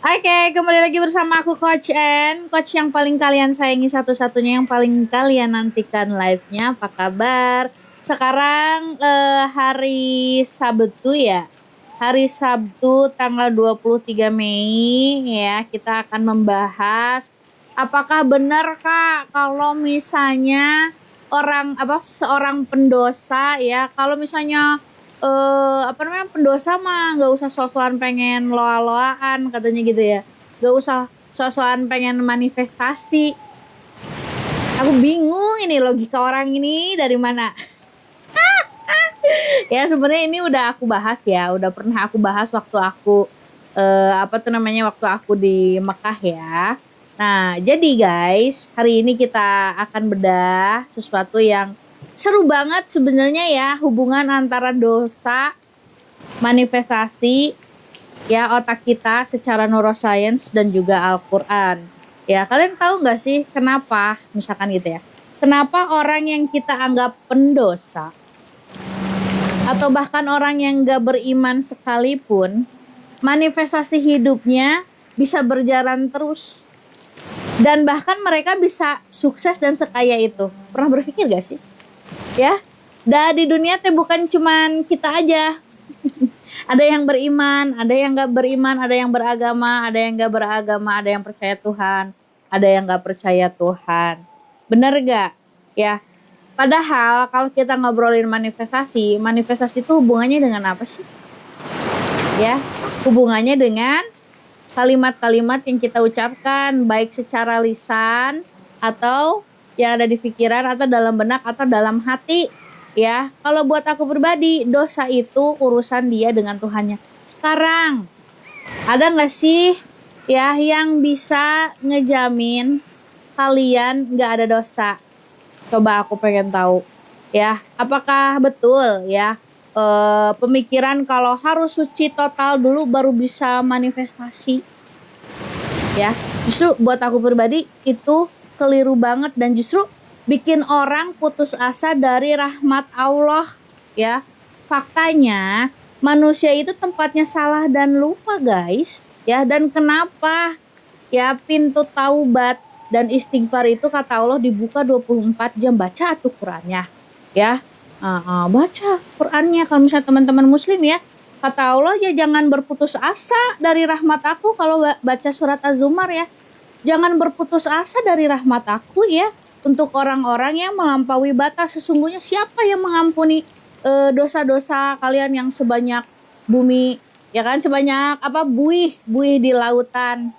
Oke, kembali lagi bersama aku Coach N, coach yang paling kalian sayangi satu-satunya, yang paling kalian nantikan live-nya. Apa kabar? Sekarang hari Sabtu ya. Hari Sabtu tanggal 23 Mei ya, kita akan membahas apakah benar Kak kalau misalnya seorang pendosa ya, kalau misalnya pendosa mah nggak usah sok-sokan pengen loa-loaan katanya gitu ya. Nggak usah sok-sokan pengen manifestasi. Aku bingung ini logika orang ini dari mana. Ya sebenarnya ini udah aku bahas ya, udah pernah aku bahas waktu aku waktu aku di Mekah ya. Nah, jadi guys, hari ini kita akan bedah sesuatu yang seru banget sebenarnya ya, hubungan antara dosa, manifestasi, ya otak kita secara neuroscience dan juga Al-Quran. Ya, kalian tahu nggak sih kenapa, misalkan gitu ya, kenapa orang yang kita anggap pendosa, atau bahkan orang yang nggak beriman sekalipun, manifestasi hidupnya bisa berjalan terus. Dan bahkan mereka bisa sukses dan sekaya itu. Pernah berpikir gak sih? Ya, di dunia teh bukan cuman kita aja. Ada yang beriman, ada yang gak beriman, ada yang beragama, ada yang gak beragama, ada yang percaya Tuhan, ada yang gak percaya Tuhan. Bener gak? Ya, padahal kalau kita ngobrolin manifestasi, manifestasi itu hubungannya dengan apa sih? Ya, hubungannya dengan kalimat-kalimat yang kita ucapkan, baik secara lisan atau yang ada di pikiran atau dalam benak atau dalam hati. Ya, kalau buat aku pribadi, dosa itu urusan dia dengan Tuhannya. Sekarang, ada nggak sih ya yang bisa ngejamin kalian nggak ada dosa? Coba aku pengen tahu. Ya, apakah betul ya pemikiran kalau harus suci total dulu baru bisa manifestasi? Ya, justru buat aku pribadi itu keliru banget dan justru bikin orang putus asa dari rahmat Allah ya. Faktanya manusia itu tempatnya salah dan lupa guys ya. Dan kenapa ya pintu taubat dan istighfar itu kata Allah dibuka 24 jam. Baca tuh Qurannya ya. Baca Qurannya kalau misalnya teman-teman muslim ya. Kata Allah ya jangan berputus asa dari rahmat aku. Kalau baca surat Az-Zumar ya, jangan berputus asa dari rahmat aku ya. Untuk orang-orang yang melampaui batas, sesungguhnya siapa yang mengampuni dosa-dosa kalian yang sebanyak bumi, ya kan, sebanyak buih di lautan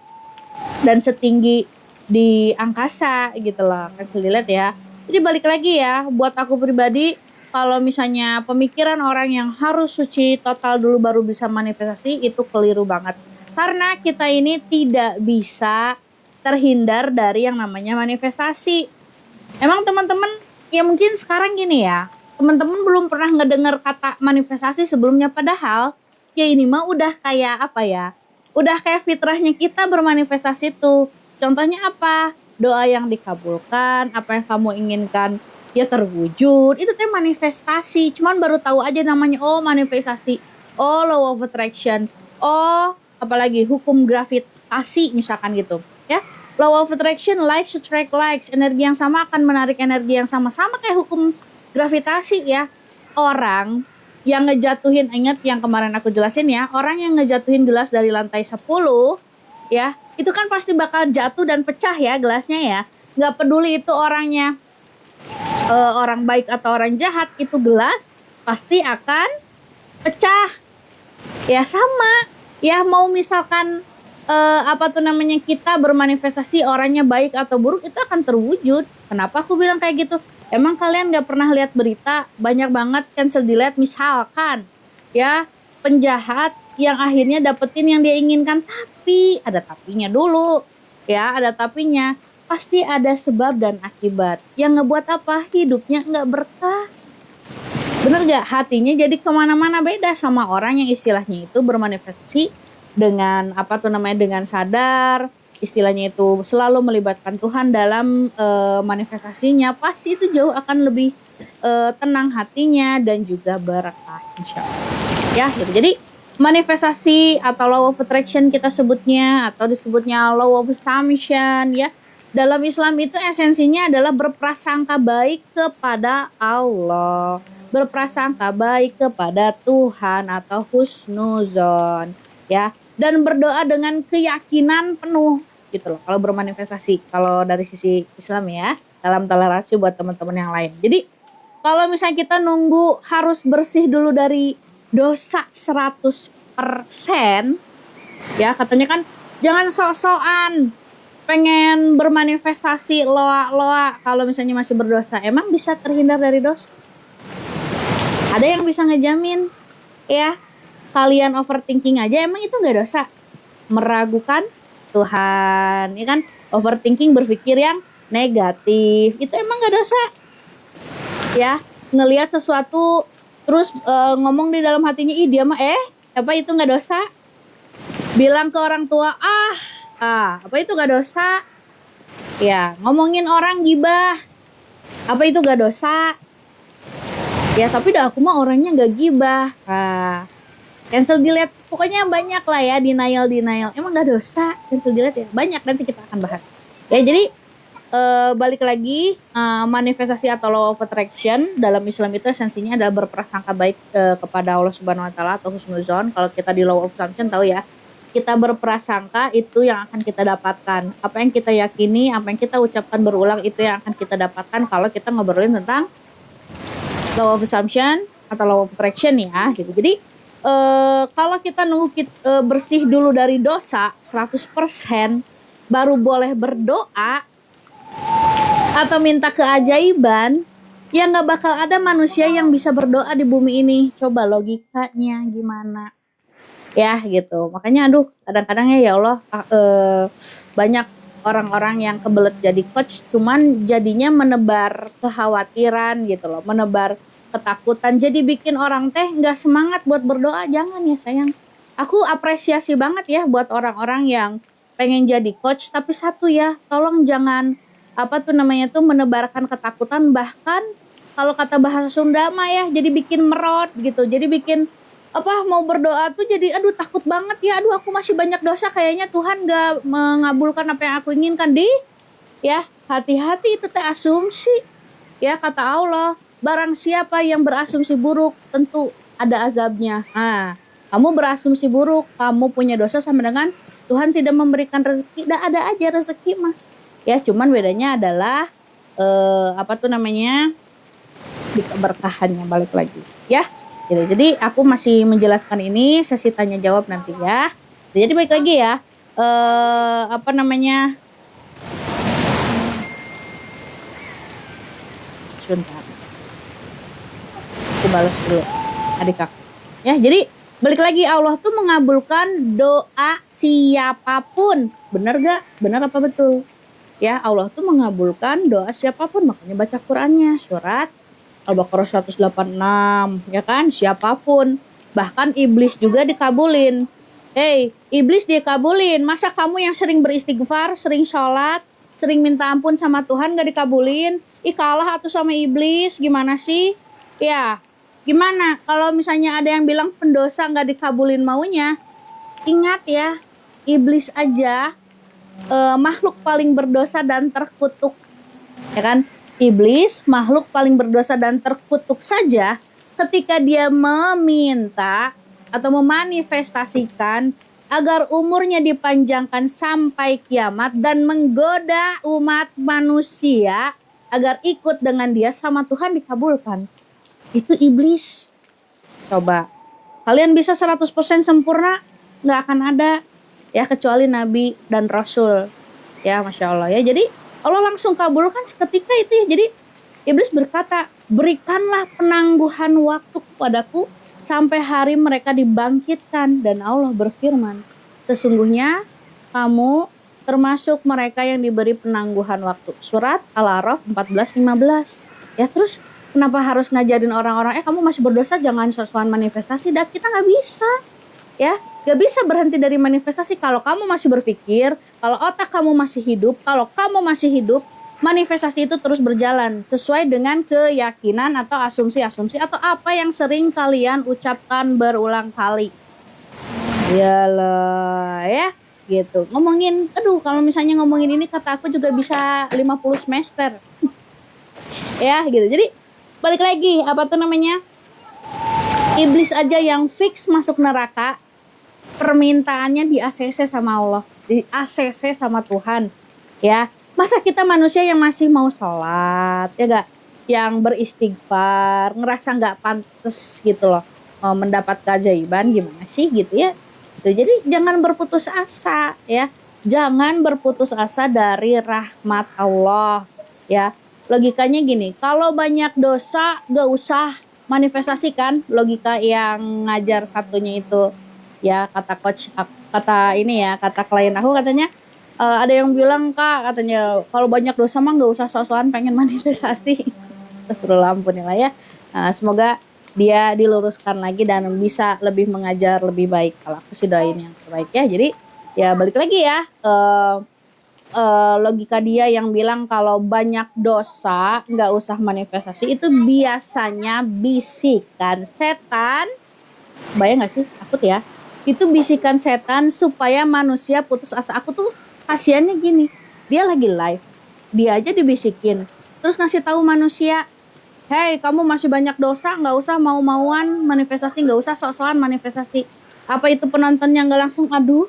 dan setinggi di angkasa gitu loh, kan selilet ya. Jadi balik lagi ya, buat aku pribadi, kalau misalnya pemikiran orang yang harus suci total dulu baru bisa manifestasi, itu keliru banget. Karena kita ini tidak bisa terhindar dari yang namanya manifestasi. Emang teman-teman, ya mungkin sekarang gini ya, teman-teman belum pernah ngedengar kata manifestasi sebelumnya, padahal ya ini mah udah kayak apa ya, udah kayak fitrahnya kita bermanifestasi tuh. Contohnya apa? Doa yang dikabulkan, apa yang kamu inginkan ya terwujud, itu teh manifestasi. Cuman baru tahu aja namanya, oh manifestasi, oh law of attraction, oh apalagi hukum gravitasi misalkan gitu ya. Law of attraction, likes attract likes, energi yang sama akan menarik energi yang sama kayak hukum gravitasi ya. Orang yang ngejatuhin, ingat yang kemarin aku jelasin ya, orang yang ngejatuhin gelas dari lantai 10 ya, itu kan pasti bakal jatuh dan pecah ya gelasnya ya. Nggak peduli itu orangnya orang baik atau orang jahat, itu gelas pasti akan pecah. Ya sama. Ya mau misalkan kita bermanifestasi orangnya baik atau buruk, itu akan terwujud. Kenapa aku bilang kayak gitu? Emang kalian nggak pernah lihat berita banyak banget cancel delete misalkan ya, penjahat yang akhirnya dapetin yang dia inginkan, tapi ada tapinya dulu ya, ada tapinya. Pasti ada sebab dan akibat yang ngebuat apa hidupnya nggak berkah. Bener gak? Hatinya jadi kemana-mana, beda sama orang yang istilahnya itu bermanifestasi dengan dengan sadar, istilahnya itu selalu melibatkan Tuhan dalam manifestasinya. Pasti itu jauh akan lebih tenang hatinya dan juga berkah insya Allah ya gitu. Jadi manifestasi atau law of attraction kita sebutnya, atau disebutnya law of assumption ya. Dalam Islam itu esensinya adalah berprasangka baik kepada Allah, berprasangka baik kepada Tuhan atau husnuzon ya, dan berdoa dengan keyakinan penuh gitu loh kalau bermanifestasi, kalau dari sisi Islam ya, dalam toleransi buat teman-teman yang lain. Jadi kalau misalnya kita nunggu harus bersih dulu dari dosa 100%, ya katanya kan jangan sok-sokan pengen bermanifestasi loa-loa kalau misalnya masih berdosa. Emang bisa terhindar dari dosa? Ada yang bisa ngejamin ya? Kalian overthinking aja emang itu nggak dosa? Meragukan Tuhan, ya kan? Overthinking, berpikir yang negatif, itu emang nggak dosa? Ya, ngelihat sesuatu terus ngomong di dalam hatinya, ih dia mah apa itu nggak dosa? Bilang ke orang tua, apa itu nggak dosa? Ya, ngomongin orang gibah, apa itu nggak dosa? Ya, tapi dah aku mah orangnya nggak gibah. Cancel delete, pokoknya banyak lah ya, denial. Emang nggak dosa cancel delete ya? Banyak, nanti kita akan bahas. Ya, jadi balik lagi, manifestasi atau law of attraction dalam Islam itu esensinya adalah berprasangka baik kepada Allah Subhanahu Wa Taala atau husnuzon. Kalau kita di law of assumption tahu ya, kita berprasangka itu yang akan kita dapatkan. Apa yang kita yakini, apa yang kita ucapkan berulang itu yang akan kita dapatkan kalau kita ngobrolin tentang law of assumption atau law of attraction ya gitu. Jadi kalau kita nunggu bersih dulu dari dosa 100% baru boleh berdoa atau minta keajaiban, ya nggak bakal ada manusia yang bisa berdoa di bumi ini. Coba logikanya gimana? Ya gitu. Makanya aduh, kadang-kadang ya Allah, banyak orang-orang yang kebelet jadi coach, cuman jadinya menebar kekhawatiran gitu loh, menebar ketakutan, jadi bikin orang teh nggak semangat buat berdoa. Jangan ya sayang. Aku apresiasi banget ya buat orang-orang yang pengen jadi coach, tapi satu ya, tolong jangan menebarkan ketakutan, bahkan kalau kata bahasa Sunda mah ya, jadi bikin merot gitu, jadi bikin mau berdoa tuh jadi aduh takut banget ya, aduh aku masih banyak dosa, kayaknya Tuhan gak mengabulkan apa yang aku inginkan. Ya hati-hati, itu teh asumsi ya. Kata Allah, barang siapa yang berasumsi buruk tentu ada azabnya. Kamu berasumsi buruk, kamu punya dosa, sama dengan Tuhan tidak memberikan rezeki. Ada aja rezeki mah ya, cuman bedanya adalah di keberkahannya, balik lagi ya gitu. Jadi aku masih menjelaskan ini, sesi tanya jawab nanti ya. Jadi balik lagi ya, sebentar aku balas dulu adik aku ya. Jadi balik lagi, Allah tuh mengabulkan doa siapapun. Bener gak? Bener apa betul? Ya, Allah tuh mengabulkan doa siapapun, makanya baca Qur'annya surat Al-Baqarah 186 ya kan, siapapun. Bahkan iblis juga dikabulin. Hei, iblis dikabulin. Masa kamu yang sering beristighfar, sering sholat, sering minta ampun sama Tuhan gak dikabulin? Kalah atuh sama iblis, gimana sih? Ya, gimana kalau misalnya ada yang bilang pendosa gak dikabulin maunya? Ingat ya, iblis aja makhluk paling berdosa dan terkutuk, ya kan? Iblis makhluk paling berdosa dan terkutuk saja, ketika dia meminta atau memanifestasikan agar umurnya dipanjangkan sampai kiamat dan menggoda umat manusia agar ikut dengan dia, sama Tuhan dikabulkan. Itu iblis. Coba kalian bisa 100% sempurna? Nggak akan ada ya, kecuali Nabi dan Rasul ya, Masya Allah ya. Jadi Allah langsung kabulkan seketika itu ya. Jadi iblis berkata, berikanlah penangguhan waktu kepadaku sampai hari mereka dibangkitkan. Dan Allah berfirman, sesungguhnya kamu termasuk mereka yang diberi penangguhan waktu. Surat Al-A'raf 14-15 ya. Terus kenapa harus ngajarin orang-orang kamu masih berdosa jangan sok-sokan manifestasi? Dan kita nggak bisa ya, gak bisa berhenti dari manifestasi. Kalau kamu masih berpikir, kalau otak kamu masih hidup, kalau kamu masih hidup, manifestasi itu terus berjalan sesuai dengan keyakinan atau asumsi-asumsi atau apa yang sering kalian ucapkan berulang kali Iyalah ya, gitu. Ngomongin aduh kalau misalnya ngomongin ini kata aku juga bisa 50 semester. Ya, gitu. Jadi balik lagi, apa tuh namanya? Iblis aja yang fix masuk neraka, permintaannya di ACC sama Allah, di ACC sama Tuhan. Ya, masa kita manusia yang masih mau sholat, ya gak? Yang beristighfar, ngerasa nggak pantas gitu loh, mendapat keajaiban gimana sih gitu ya. Tuh, jadi jangan berputus asa ya. Jangan berputus asa dari rahmat Allah ya. Logikanya gini, kalau banyak dosa gak usah manifestasikan, logika yang ngajar satunya itu ya, kata coach, kata ini ya, kata klien aku katanya, ada yang bilang kak katanya kalau banyak dosa mah nggak usah sok-sokan pengen manifestasi. Astagfirullah, ampunilah ya. Semoga dia diluruskan lagi dan bisa lebih mengajar lebih baik. Kalau aku sih doain yang terbaik ya. Jadi ya balik lagi ya, logika dia yang bilang kalau banyak dosa nggak usah manifestasi itu biasanya bisikan setan. Bayang nggak sih? Takut ya. Itu bisikan setan supaya manusia putus asa. Aku tuh kasiannya gini, dia lagi live, dia aja dibisikin, terus ngasih tahu manusia, hey kamu masih banyak dosa, nggak usah mau-mauan manifestasi, nggak usah sok-sokan manifestasi. Apa itu penontonnya nggak langsung aduh,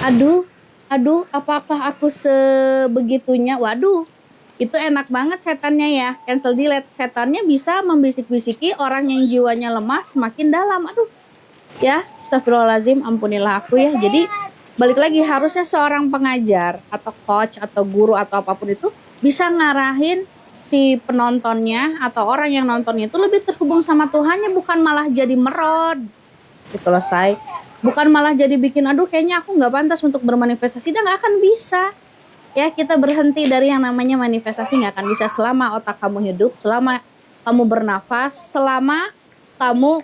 aduh, aduh, apakah aku sebegitunya? Waduh, itu enak banget setannya ya, cancel delete. Setannya bisa membisik-bisiki orang yang jiwanya lemah semakin dalam. Aduh, ya, astagfirullahaladzim, ampunilah aku ya. Jadi balik lagi, harusnya seorang pengajar atau coach atau guru atau apapun itu bisa ngarahin si penontonnya atau orang yang nontonnya itu lebih terhubung sama Tuhannya, bukan malah jadi merod gitu loh say. Bukan malah jadi bikin aduh kayaknya aku nggak pantas untuk bermanifestasi, dan nggak akan bisa ya. Kita berhenti dari yang namanya manifestasi nggak akan bisa selama otak kamu hidup, selama kamu bernafas, selama kamu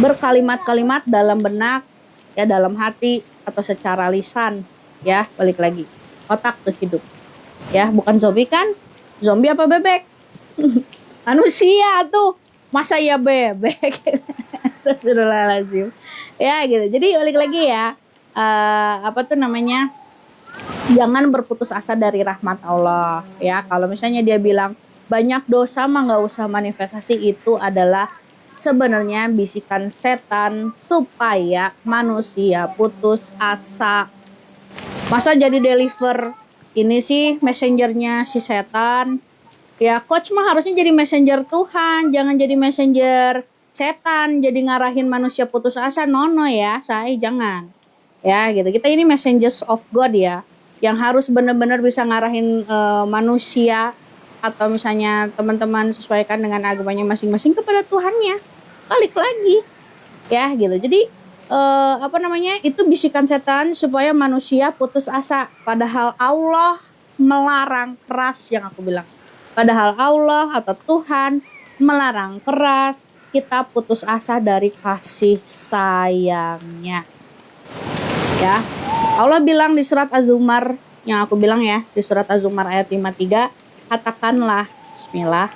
berkalimat-kalimat dalam benak ya, dalam hati atau secara lisan ya. Balik lagi, otak tuh hidup ya, bukan zombie kan? Zombie apa bebek? Manusia tuh, masa ya bebek? Astagfirullahaladzim ya gitu. Jadi balik lagi ya, apa tuh namanya, jangan berputus asa dari rahmat Allah ya. Kalau misalnya dia bilang banyak dosa mah nggak usah manifestasi, itu adalah sebenarnya bisikan setan supaya manusia putus asa. Masa jadi deliver ini sih messengernya si setan ya. Coach mah harusnya jadi messenger Tuhan, jangan jadi messenger setan, jadi ngarahin manusia putus asa. Nono ya, saya jangan ya gitu. Kita ini messengers of God ya, yang harus benar-benar bisa ngarahin manusia, atau misalnya teman-teman sesuaikan dengan agamanya masing-masing kepada Tuhannya. Balik lagi ya gitu. Jadi apa namanya, itu bisikan setan supaya manusia putus asa, padahal Allah melarang keras, yang aku bilang. Padahal Allah atau Tuhan melarang keras kita putus asa dari kasih sayangnya ya. Allah bilang di surat Az-Zumar, yang aku bilang ya, di surat Az-Zumar ayat 53, katakanlah bismillah,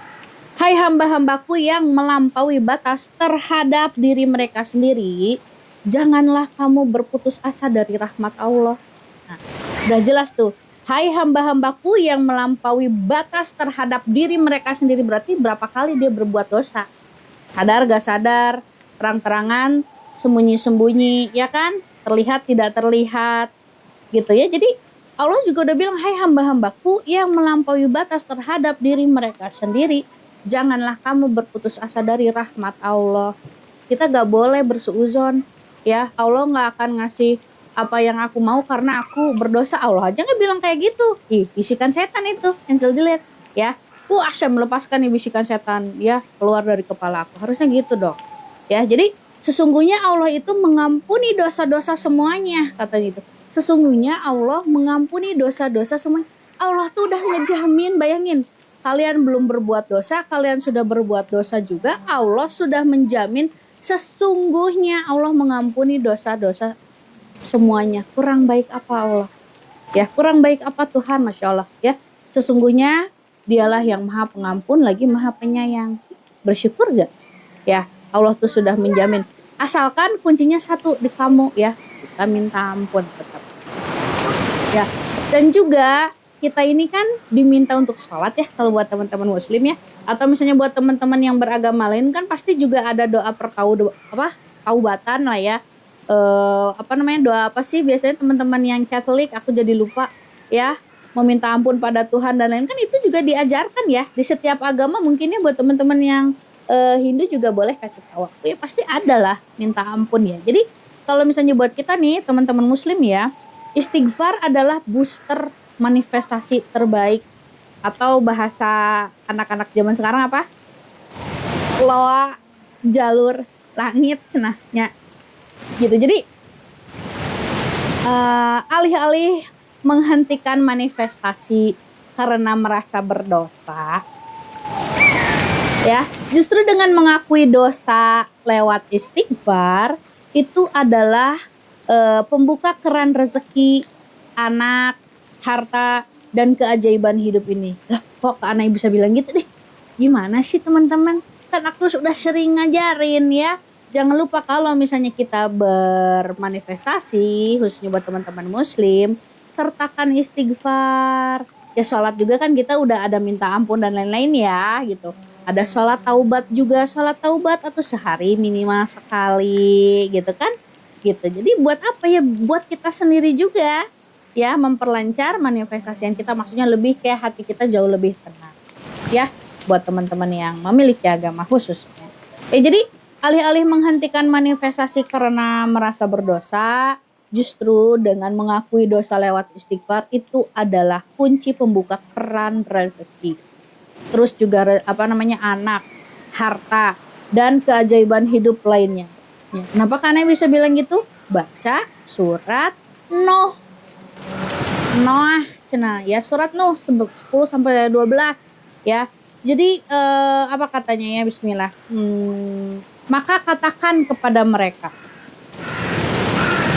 hai hamba-hambaku yang melampaui batas terhadap diri mereka sendiri, janganlah kamu berputus asa dari rahmat Allah. Nah, udah jelas tuh, hai hamba-hambaku yang melampaui batas terhadap diri mereka sendiri, berarti berapa kali dia berbuat dosa. Sadar gak sadar, terang-terangan, sembunyi-sembunyi, ya kan? Terlihat tidak terlihat, gitu ya. Jadi Allah juga udah bilang, hai hamba-hambaku yang melampaui batas terhadap diri mereka sendiri, janganlah kamu berputus asa dari rahmat Allah. Kita gak boleh bersuuzon, ya. Allah gak akan ngasih apa yang aku mau karena aku berdosa. Allah aja gak bilang kayak gitu. Ih, bisikan setan itu, cancel delete, ya. Saya melepaskan nih bisikan setan ya, keluar dari kepala aku. Harusnya gitu dong ya. Jadi sesungguhnya Allah itu mengampuni dosa-dosa semuanya, katanya gitu. Sesungguhnya Allah mengampuni dosa-dosa semuanya. Allah tuh udah ngejamin, bayangin, kalian belum berbuat dosa, kalian sudah berbuat dosa juga, Allah sudah menjamin sesungguhnya Allah mengampuni dosa-dosa semuanya. Kurang baik apa Allah ya, kurang baik apa Tuhan, Masya Allah ya. Sesungguhnya Dialah yang maha pengampun lagi maha penyayang. Bersyukur gak? Ya, Allah tuh sudah menjamin. Asalkan kuncinya satu di kamu ya, kita minta ampun tetap. Ya, dan juga kita ini kan diminta untuk sholat ya kalau buat teman-teman muslim ya, atau misalnya buat teman-teman yang beragama lain kan pasti juga ada doa taubatan lah ya. Apa namanya, doa apa sih biasanya teman-teman yang Katolik, aku jadi lupa ya, meminta ampun pada Tuhan dan lain, kan itu juga diajarkan ya di setiap agama. Mungkin ya buat teman-teman yang Hindu juga boleh kasih tahu aku ya, pasti ada lah minta ampun ya. Jadi kalau misalnya buat kita nih teman-teman muslim ya, istighfar adalah booster manifestasi terbaik, atau bahasa anak-anak zaman sekarang apa? Loa jalur langit cenahnya gitu. Jadi alih-alih menghentikan manifestasi karena merasa berdosa ya, justru dengan mengakui dosa lewat istighfar itu adalah pembuka keran rezeki, anak, harta, dan keajaiban hidup ini. Lah, kok Kak Anai bisa bilang gitu deh? Gimana sih teman-teman? Kan aku sudah sering ngajarin ya. Jangan lupa kalau misalnya kita bermanifestasi, khususnya buat teman-teman muslim, sertakan istighfar. Ya sholat juga kan kita udah ada minta ampun dan lain-lain ya gitu. Ada sholat taubat juga, sholat taubat atau sehari minimal sekali gitu kan. Gitu. Jadi buat apa ya? Buat kita sendiri juga ya, memperlancar manifestasian kita, maksudnya lebih kayak hati kita jauh lebih tenang ya, buat teman-teman yang memiliki agama khususnya. Jadi alih-alih menghentikan manifestasi karena merasa berdosa, justru dengan mengakui dosa lewat istighfar itu adalah kunci pembuka keran rezeki. Terus juga anak, harta, dan keajaiban hidup lainnya. Ya, kenapa Kane bisa bilang gitu? Baca surat Noah cenah ya, surat Nuh 10 sampai 12 ya. Jadi apa katanya ya, bismillah. Maka katakan kepada mereka,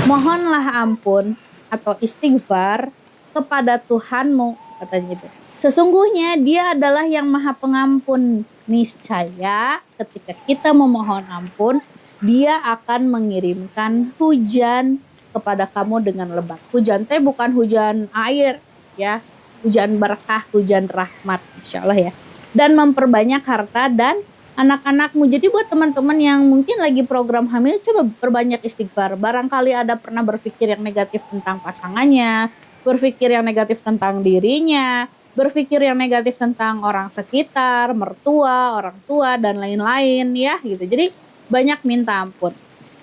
mohonlah ampun atau istighfar kepada Tuhanmu, katanya gitu. Sesungguhnya Dia adalah yang Maha Pengampun. Niscaya ketika kita memohon ampun, Dia akan mengirimkan hujan kepada kamu dengan lebat. Hujan teh bukan hujan air ya, hujan berkah, hujan rahmat, insya Allah ya. Dan memperbanyak harta dan anak-anakmu. Jadi buat teman-teman yang mungkin lagi program hamil, coba perbanyak istighfar. Barangkali ada pernah berpikir yang negatif tentang pasangannya, berpikir yang negatif tentang dirinya, berpikir yang negatif tentang orang sekitar, mertua, orang tua, dan lain-lain ya gitu. Jadi banyak minta ampun.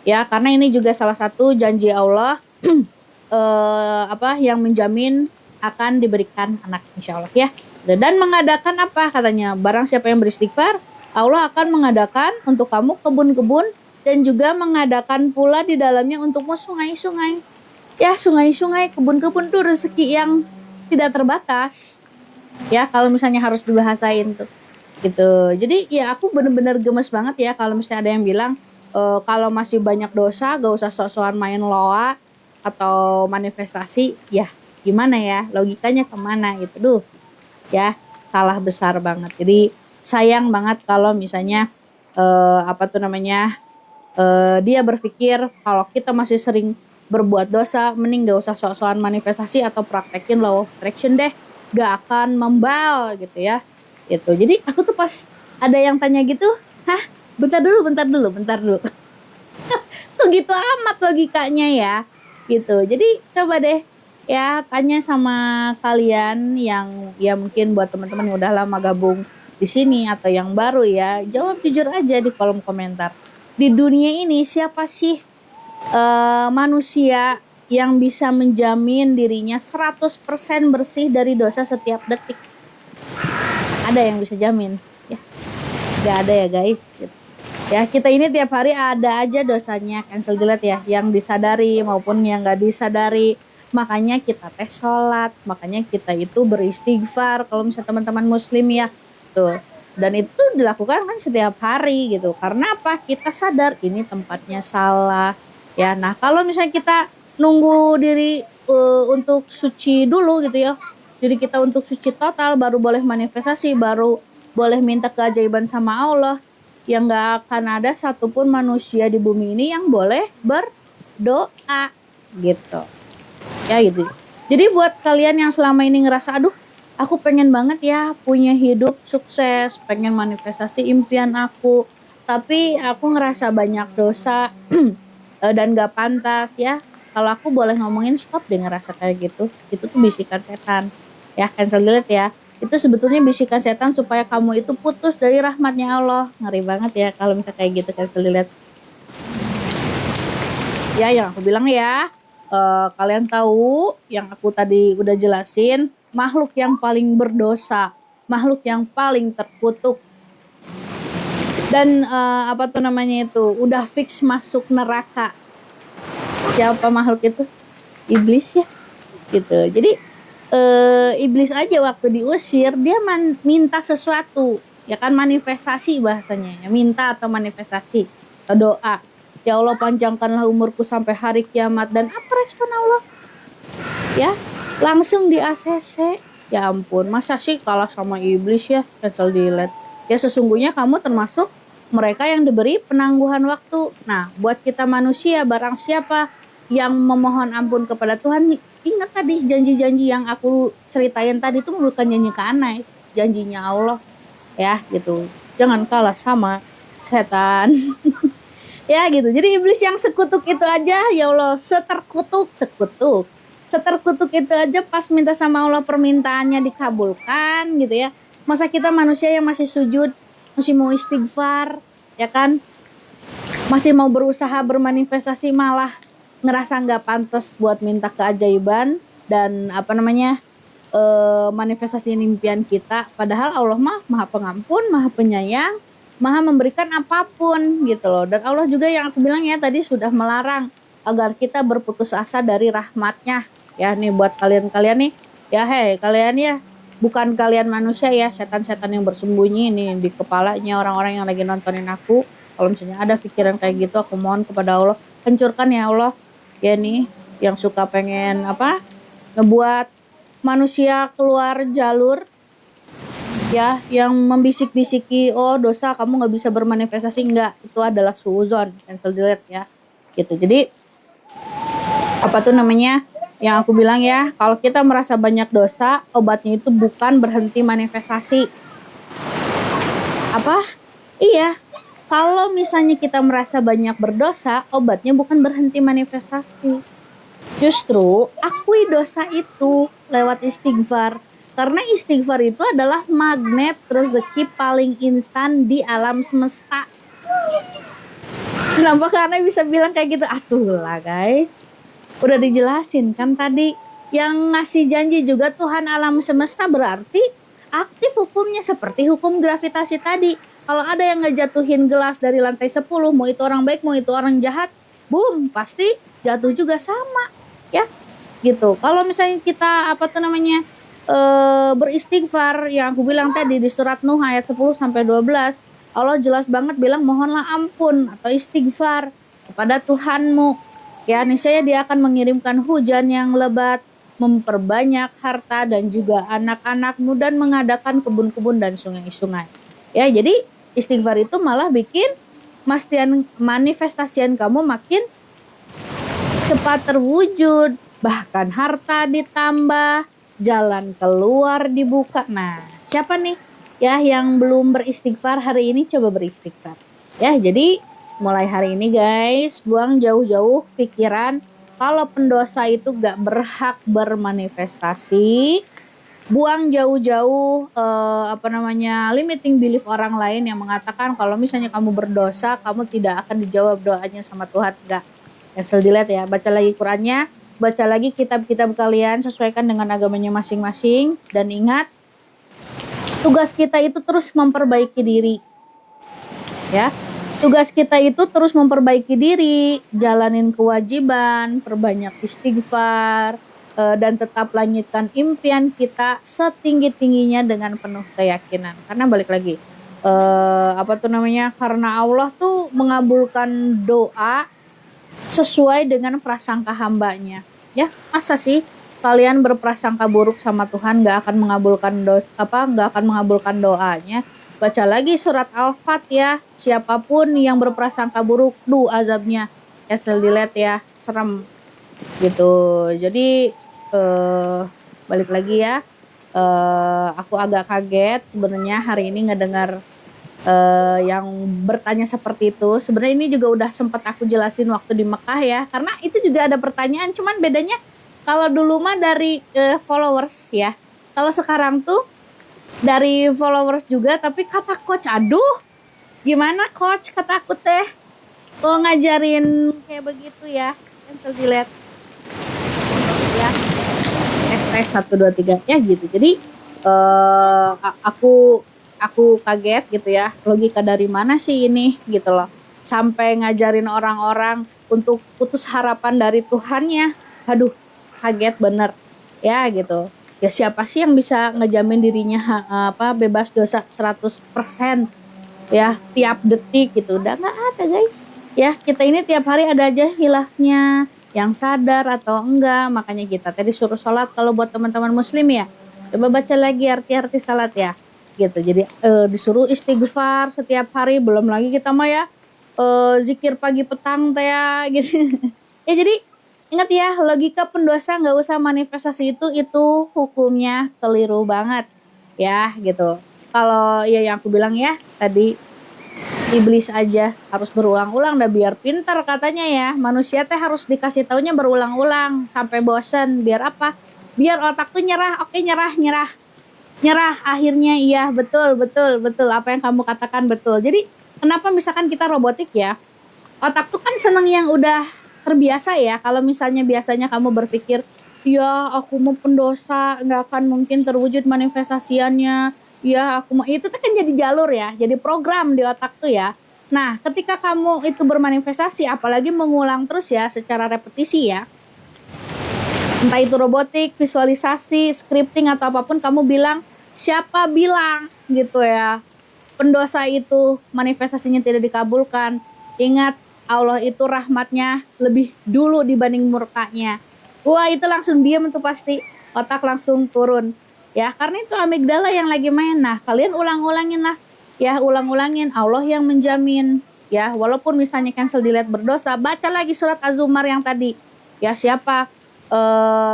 Ya, karena ini juga salah satu janji Allah yang menjamin akan diberikan anak, insya Allah ya. Dan mengadakan apa katanya? Barang siapa yang beristighfar, Allah akan mengadakan untuk kamu kebun-kebun dan juga mengadakan pula di dalamnya untukmu sungai-sungai. Ya, sungai-sungai, kebun-kebun tuh rezeki yang tidak terbatas. Ya, kalau misalnya harus dibahasain tuh. Gitu. Jadi ya aku bener-bener gemes banget ya kalau misalnya ada yang bilang kalau masih banyak dosa gak usah sok-sokan main loa atau manifestasi. Ya gimana ya, logikanya kemana gitu. Duh ya, salah besar banget. Jadi sayang banget kalau misalnya dia berpikir kalau kita masih sering berbuat dosa, mending gak usah sok-sokan manifestasi atau praktekin law of attraction deh, gak akan membal gitu ya gitu. Jadi aku tuh pas ada yang tanya gitu, bentar dulu tuh gitu amat logikanya ya gitu. Jadi coba deh ya tanya sama kalian yang ya mungkin buat teman-teman yang udah lama gabung di sini atau yang baru ya, jawab jujur aja di kolom komentar. Di dunia ini siapa sih manusia yang bisa menjamin dirinya 100% bersih dari dosa setiap detik? Ada yang bisa jamin ya? Gak ada ya guys gitu. Ya kita ini tiap hari ada aja dosanya, cancel delete ya, yang disadari maupun yang gak disadari. Makanya kita sholat, makanya kita itu beristighfar kalau misalnya teman-teman muslim ya tuh. Dan itu dilakukan kan setiap hari gitu. Karena apa? Kita sadar ini tempatnya salah ya. Nah kalau misalnya kita nunggu diri untuk suci dulu gitu ya, diri kita untuk suci total baru boleh manifestasi, baru boleh minta keajaiban sama Allah. yang nggak akan ada satupun manusia di bumi ini yang boleh berdoa gitu. Ya gitu. Jadi buat kalian yang selama ini ngerasa, aduh aku pengen banget ya punya hidup sukses, pengen manifestasi impian aku, tapi aku ngerasa banyak dosa dan gak pantas ya. Kalau aku boleh ngomongin, stop deh ngerasa kayak gitu. Itu tuh bisikan setan. Ya, cancel delete ya. Itu sebetulnya bisikan setan supaya kamu itu putus dari rahmatnya Allah. Ngeri banget ya kalau misalnya kayak gitu, cancel delete. Ya, yang aku bilang ya, kalian tahu yang aku tadi udah jelasin, makhluk yang paling berdosa, makhluk yang paling terkutuk, dan apa tuh namanya itu, udah fix masuk neraka. Siapa makhluk itu? Iblis ya, gitu. Jadi iblis aja waktu diusir dia minta sesuatu, ya kan, manifestasi bahasanya, ya, minta atau manifestasi atau doa. Ya Allah, panjangkanlah umurku sampai hari kiamat. Dan apa respon Allah? Ya, langsung di ACC. Ya ampun, masa sih kalah sama iblis ya, cancel delete. Ya sesungguhnya kamu termasuk mereka yang diberi penangguhan waktu. Nah, buat kita manusia, barang siapa yang memohon ampun kepada Tuhan, ingat tadi janji-janji yang aku ceritain tadi itu bukan janji ke anak, janjinya Allah ya gitu. Jangan kalah sama setan. Ya gitu. Jadi iblis yang sekutuk itu aja, ya Allah, seterkutuk itu aja pas minta sama Allah permintaannya dikabulkan gitu ya. Masa kita manusia yang masih sujud, masih mau istighfar, ya kan, masih mau berusaha bermanifestasi, malah ngerasa nggak pantas buat minta keajaiban dan apa namanya, manifestasi impian kita. Padahal Allah mah maha pengampun, maha penyayang, maha memberikan apapun gitu loh. Dan Allah juga yang aku bilang ya tadi sudah melarang agar kita berputus asa dari rahmatnya. Ya nih buat kalian-kalian nih, ya hei kalian ya, bukan kalian manusia ya, setan-setan yang bersembunyi nih di kepalanya orang-orang yang lagi nontonin aku. Kalau misalnya ada pikiran kayak gitu, aku mohon kepada Allah, hancurkan ya Allah. Ya nih, yang suka pengen apa, ngebuat manusia keluar jalur, ya, yang membisik-bisiki, oh dosa kamu nggak bisa bermanifestasi, enggak, itu adalah suuzon, cancel delete ya gitu. Jadi apa tuh namanya, yang aku bilang ya, kalau kita merasa banyak dosa, obatnya itu bukan berhenti manifestasi. Apa? Iya, kalau misalnya kita merasa banyak berdosa, obatnya bukan berhenti manifestasi. Justru akui dosa itu lewat istighfar. Karena istighfar itu adalah magnet rezeki paling instan di alam semesta. Kenapa? Karena bisa bilang kayak gitu? Aduh lah guys, udah dijelasin kan tadi. Yang ngasih janji juga Tuhan alam semesta, berarti aktif hukumnya seperti hukum gravitasi tadi. Kalau ada yang ngejatuhin gelas dari lantai 10, mau itu orang baik, mau itu orang jahat, boom, pasti jatuh juga sama. Ya, gitu. Kalau misalnya kita apa tuh namanya, beristighfar yang aku bilang tadi di surat Nuh ayat 10 sampai 12, Allah jelas banget bilang mohonlah ampun atau istighfar kepada Tuhanmu. Ya, niscaya Dia akan mengirimkan hujan yang lebat, memperbanyak harta dan juga anak-anakmu, dan mengadakan kebun-kebun dan sungai-sungai. Ya, jadi istighfar itu malah bikin manifestasian kamu makin cepat terwujud, bahkan harta ditambah, jalan keluar dibuka. Nah, siapa nih ya yang belum beristighfar hari ini, coba beristighfar. Ya, jadi mulai hari ini guys, buang jauh-jauh pikiran kalau pendosa itu gak berhak bermanifestasi. Buang jauh-jauh limiting belief orang lain yang mengatakan kalau misalnya kamu berdosa, kamu tidak akan dijawab doanya sama Tuhan. Enggak, cancel delete ya. Baca lagi Qurannya, baca lagi kitab-kitab kalian, sesuaikan dengan agamanya masing-masing. Dan ingat, tugas kita itu terus memperbaiki diri. Ya, tugas kita itu terus memperbaiki diri, jalanin kewajiban, perbanyak istighfar, dan tetap lanjutkan impian kita setinggi-tingginya dengan penuh keyakinan. Karena balik lagi, karena Allah tuh mengabulkan doa sesuai dengan prasangka hambanya. Ya, masa sih kalian berprasangka buruk sama Tuhan nggak akan mengabulkan doanya? baca lagi surat Al-Fat ya. Siapapun yang berprasangka buruk, azabnya. Cancel delete ya, serem gitu. Jadi eh balik lagi ya. Aku agak kaget sebenarnya hari ini ngedengar yang bertanya seperti itu. Sebenarnya ini juga udah sempat aku jelasin waktu di Mekah ya. Karena itu juga ada pertanyaan, cuman bedanya kalau dulu mah dari followers ya. Kalau sekarang tuh dari followers juga, tapi kata coach, aduh, gimana coach, kata aku teh, kok ngajarin kayak begitu ya, cancel delete ya, tes 1 2 3 ya gitu. Jadi aku kaget gitu ya, logika dari mana sih ini gitu loh, sampai ngajarin orang-orang untuk putus harapan dari Tuhannya. Aduh, kaget bener ya gitu. Ya siapa sih yang bisa ngejamin dirinya bebas dosa 100% ya tiap detik gitu, udah nggak ada guys ya. Kita ini tiap hari ada aja hilafnya, yang sadar atau enggak. Makanya kita tadi suruh sholat. Kalau buat teman-teman muslim ya, coba baca lagi arti-arti salat ya gitu. Jadi disuruh istighfar setiap hari, belum lagi kita mah ya zikir pagi petang teh ya gitu. Ya jadi ingat ya, logika pendosa nggak usah manifestasi itu hukumnya keliru banget ya gitu. Kalau ya yang aku bilang ya tadi, iblis aja harus berulang-ulang dah biar pintar katanya ya. Manusia teh harus dikasih taunya berulang-ulang sampai bosen. Biar apa? Biar otak tuh nyerah. Oke, nyerah. Akhirnya iya, betul apa yang kamu katakan betul. Jadi kenapa misalkan kita robotik ya, otak tuh kan seneng yang udah terbiasa ya. Kalau misalnya biasanya kamu berpikir, ya aku mau pendosa, nggak akan mungkin terwujud manifestasiannya. Ya aku mau, itu tuh kan jadi jalur ya, jadi program di otak tuh ya. Nah ketika kamu itu bermanifestasi, apalagi mengulang terus ya secara repetisi ya, entah itu robotik, visualisasi, scripting atau apapun, kamu bilang, siapa bilang gitu ya, pendosa itu manifestasinya tidak dikabulkan. Ingat, Allah itu rahmatnya lebih dulu dibanding murkanya. Wah, itu langsung diam tuh pasti, otak langsung turun ya, karena itu amigdala yang lagi main. Nah kalian ulang-ulangin lah ya, ulang-ulangin, Allah yang menjamin ya. Walaupun misalnya cancel delete berdosa, baca lagi surat Az-Zumar yang tadi ya.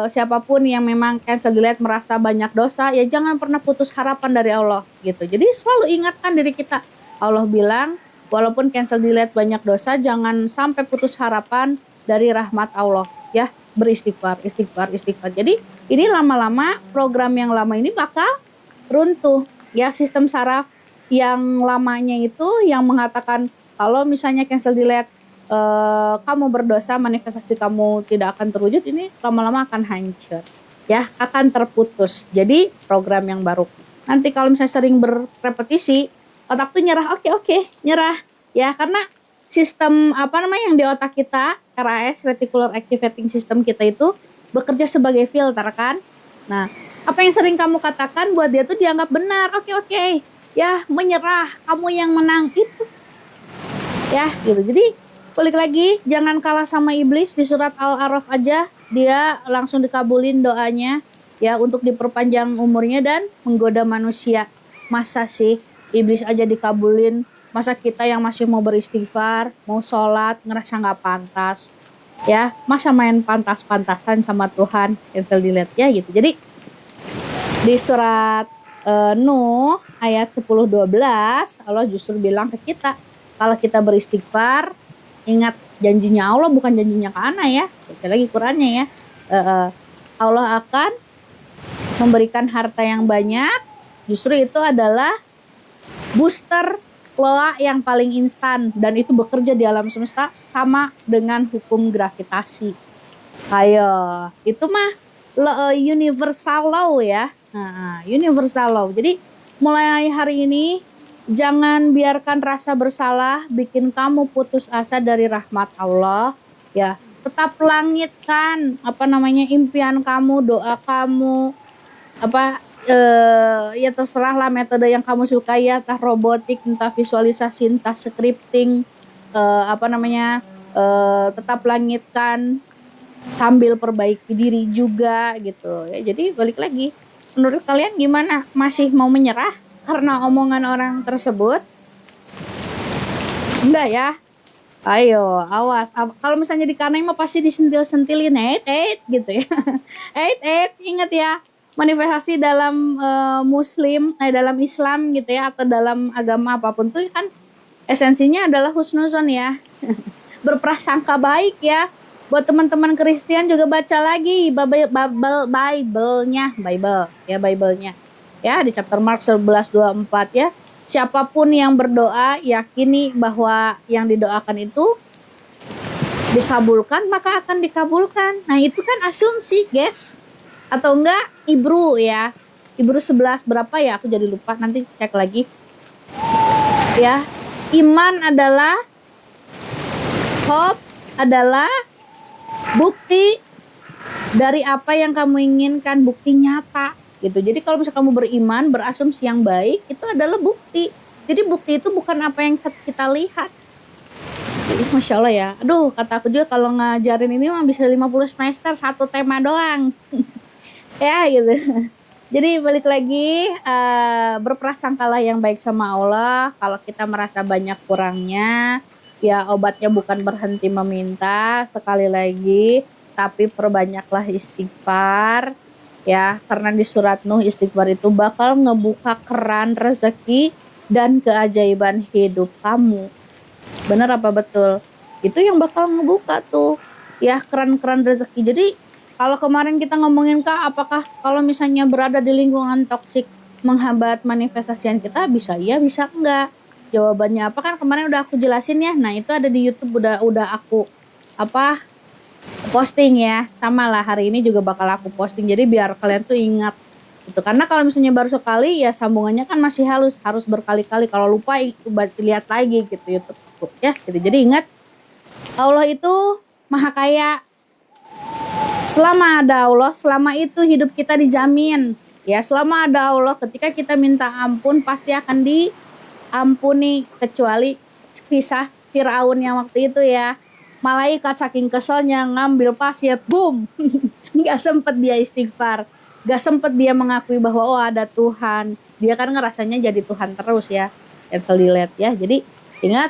Siapapun yang memang cancel delete merasa banyak dosa, ya jangan pernah putus harapan dari Allah gitu. Jadi selalu ingatkan diri kita, Allah bilang walaupun cancel delete banyak dosa, jangan sampai putus harapan dari rahmat Allah ya. Beristighfar. Jadi ini lama-lama program yang lama ini bakal runtuh ya. Sistem saraf yang lamanya itu yang mengatakan kalau misalnya cancel delete kamu berdosa, manifestasi kamu tidak akan terwujud, ini lama-lama akan hancur ya, akan terputus. Jadi program yang baru nanti kalau misalnya sering berrepetisi, otak tuh nyerah. Oke, nyerah ya, karena sistem yang di otak kita, RAS, reticular activating system kita itu bekerja sebagai filter kan. Nah apa yang sering kamu katakan buat dia tuh dianggap benar. Oke ya, menyerah, kamu yang menang itu ya gitu. Jadi balik lagi, jangan kalah sama iblis. Di surat Al-A'raf aja dia langsung dikabulin doanya ya, untuk diperpanjang umurnya dan menggoda manusia. Masa sih iblis aja dikabulin, masa kita yang masih mau beristighfar, mau sholat, ngerasa nggak pantas ya, masa main pantas-pantasan sama Tuhan, cancel delete ya gitu. Jadi di surat Nuh ayat 10-12, Allah justru bilang ke kita, kalau kita beristighfar, ingat janjinya Allah bukan janjinya ke ana ya. Baca lagi Qurannya ya. Allah akan memberikan harta yang banyak. Justru itu adalah booster loa yang paling instan, dan itu bekerja di alam semesta sama dengan hukum gravitasi. Ayo, itu mah universal law ya. Universal law. Jadi mulai hari ini jangan biarkan rasa bersalah bikin kamu putus asa dari rahmat Allah ya. Tetap langitkan impian kamu, doa kamu, ya terserah lah metode yang kamu suka ya, entah robotik, entah visualisasi, entah scripting, tetap langitkan sambil perbaiki diri juga gitu ya. Jadi balik lagi, menurut kalian gimana? Masih mau menyerah karena omongan orang tersebut? Enggak ya. Ayo, awas. Kalau misalnya di kanai mah pasti disentil-sentilin, gitu ya. Ingat ya. Manifestasi dalam Muslim, dalam Islam gitu ya, atau dalam agama apapun tuh kan esensinya adalah husnuzon ya. Berprasangka baik ya. Buat teman-teman Kristen juga baca lagi Bible-nya. Ya, di chapter Mark 11:24 ya. Siapapun yang berdoa, yakini bahwa yang didoakan itu dikabulkan, maka akan dikabulkan. Nah, itu kan asumsi, guys. Atau enggak, Ibru ya. Ibru 11 berapa ya? Aku jadi lupa, nanti cek lagi. Ya, iman adalah, hope adalah bukti dari apa yang kamu inginkan, bukti nyata gitu. Jadi kalau misalnya kamu beriman, berasumsi yang baik, itu adalah bukti. Jadi bukti itu bukan apa yang kita lihat. Jadi Masya Allah ya. Aduh, kata aku juga kalau ngajarin ini mah bisa 50 semester, satu tema doang. Ya gitu. Jadi balik lagi, berprasangkalah yang baik sama Allah. Kalau kita merasa banyak kurangnya, ya obatnya bukan berhenti meminta, sekali lagi, tapi perbanyaklah istighfar. Ya, karena di surat Nuh istighfar itu bakal ngebuka keran rezeki dan keajaiban hidup kamu. Bener apa betul? Itu yang bakal ngebuka tuh, ya keran-keran rezeki. Jadi kalau kemarin kita ngomongin Kak, apakah kalau misalnya berada di lingkungan toksik menghambat manifestasian kita? Bisa iya, bisa enggak. Jawabannya apa kan kemarin udah aku jelasin ya. Nah, itu ada di YouTube, udah aku posting ya. Sama lah, hari ini juga bakal aku posting. Jadi biar kalian tuh ingat gitu. Karena kalau misalnya baru sekali ya sambungannya kan masih harus berkali-kali. Kalau lupa lihat lagi gitu YouTube ya. Gitu. Jadi ingat, Allah itu Maha Kaya. Selama ada Allah, selama itu hidup kita dijamin. Ya, selama ada Allah, ketika kita minta ampun pasti akan diampuni, kecuali kisah Firaun yang waktu itu ya. Malaikat saking keselnya ngambil pasir, boom. Nggak sempet dia istighfar. Nggak sempet dia mengakui bahwa oh ada Tuhan. Dia kan ngerasanya jadi Tuhan terus ya. Cancel delete ya. Jadi ingat,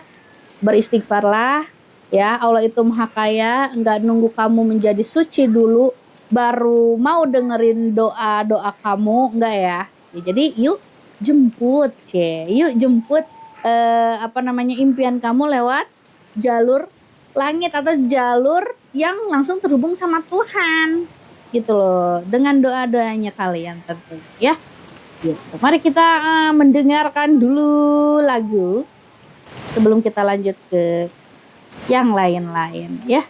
beristighfarlah. Ya, Allah itu Maha Kaya, enggak nunggu kamu menjadi suci dulu baru mau dengerin doa-doa kamu, enggak ya. Ya jadi yuk jemput, yuk jemput impian kamu lewat jalur langit atau jalur yang langsung terhubung sama Tuhan. Gitu loh, dengan doa-doanya kalian tentu ya. Gitu. Mari kita mendengarkan dulu lagu sebelum kita lanjut ke yang lain-lain ya.